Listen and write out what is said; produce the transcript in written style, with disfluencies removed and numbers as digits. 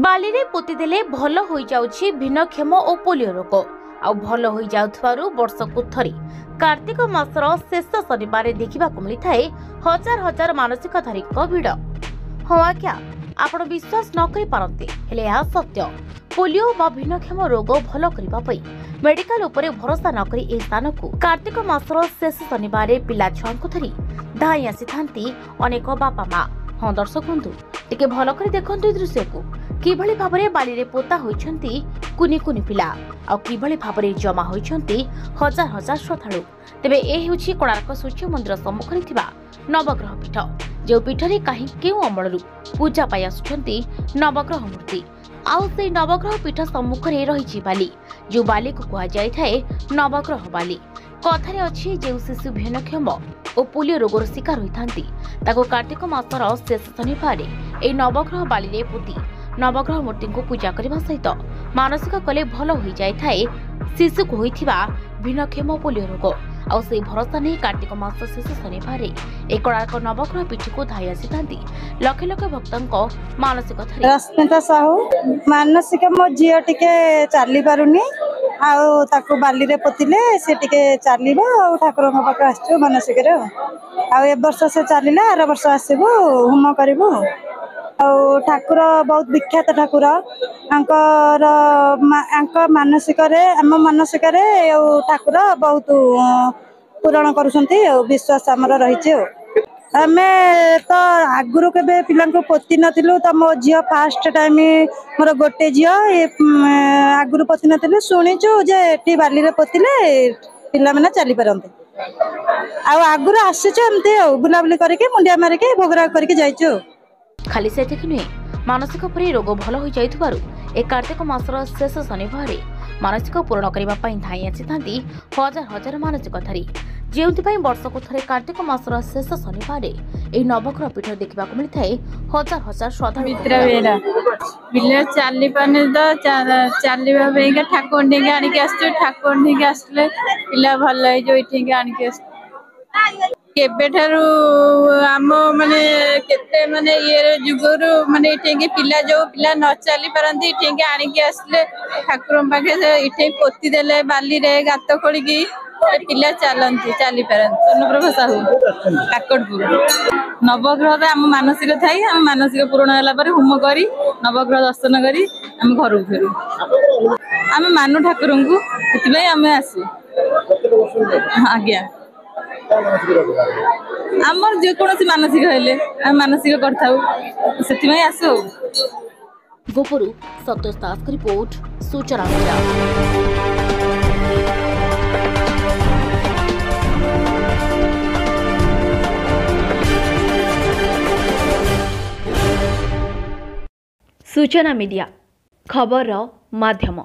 बाली रे पोतीदेले भल होई जाउछि भिन्नक्षम और पोलियो रोग आ भल होई जाउथवारु वर्षकु थरी कार्तिक मासर शेष शनिवार देखा मिलता है हजार हजार मानसिकधारी भिड़। हाँ आज्ञा आपण विश्वास न करि पारंते हेले यह सत्य। पोलियो बा भिन्नक्षम रोग भल करने मेडिकल उपरे भरोसा न करी ए स्थान को कार्तिक मासर शेष शनिवार पिला छुआ धरी धाई आसी थांती अनेक बापा माँ। हाँ दर्शक बंधु टिके भल कर देखंतु दृश्य को किभली भाबरे बाली रे पोता होइछंती कुनी कुनी पिला आ किभली भाबरे जमा होइछंती हजार हजार श्रद्धालु। तेबे ए हेउछि कोणार्क सूर्य मंदिर सम्मुख रे थिबा नवग्रह पीठ जो पीठ रे काहे केउ अमळरु पूजा पाई आसुछंती नवग्रह मूर्ति आउ से नवग्रह पीठ सम्मुख रे रहिछि बाली जो बाली को कुआ जाय थाए नवग्रह बाली। कथारे अछि जे शिशु भिन्नक्षम और पोलियो रोगर शिकार होइथांती ताको कार्तिक मासर शेष शनिवार ए नवग्रह बाली रे पुती नवग्रह मूर्ति को पूजा करने सहित मानसिक कले भल हो जाए शिशु को होइथिबा भिन्नक्षम पोलियो रोग आउ से भरोसा नहीं कार्तिक मास शेष शनिवार एक कोणार्क नवग्रह पीठ को धाई आसी लक्ष लक्ष भक्तों मानसिक रश्मिता साहू मानसिक मो झील टिके चली पारुनी आउ ताकू बाली रे पोतिले से टिके चलिबो आ ठाकुर पाखे आसछु मानसिक रे आ ए वर्ष से चलिला आर वर्ष आसीबो होम करिबो। ठाकुर बहुत विख्यात ठाकुर मानसिक आम मानसिक ठाकुर बहुत पूरण करुछंती विश्वास आमर रही। आमे तो आगुरु के पिला पोती नथिलु तो मो झील फास्ट टाइम मोर गोटे झील आगुरु पोती नथिलु शुणीचु जे एटी बाली रे पोतिले पिला माने चली पारंते आगुरु आसीचु एमती बुलाबुली करके मुंडिया मारिके भोगराग करके जाइचु। खाली से नुहे मानसिक परि रोग भल हो जाइथबारु ए कार्तिक मासर शेष शनिवार मानसिक पूरण करने धाई आसी हजार हजार मानसिकधारी जो वर्षको थरे कार्तिक मासर शेष शनिवार ए नवग्रह पीठ देखा मिलता है हजार हजार श्रद्धालु। चली पाने तो चलने ठाकुर आनिक ठाकुर आसले पिला भल आनिक केबेठारू आम माने केते माने ये जुगरु माने इठेंगे पिला जो पिला न चली पारंती इठेंगे आनिके आसले ठाकुर पाखे इठे पोती देले बाली रे गात खोली की पिला चलंती चली पारंती। सोनप्रभा साहू काकटपुर नवग्रह रे आम मानसिक थाई आम मानसिक पूर्ण होला पर होम करी नवग्रह दर्शन करी आम घर फेरू आम मानु ठाकुर को इतले आम आसु आज्ञा आमर जेकोसी मानसिक हेले मानसिक करथाउ सेतिमै आसो। गोपुरु सतोष दास की रिपोर्ट सूचना मीडिया। सूचना मीडिया खबर माध्यम।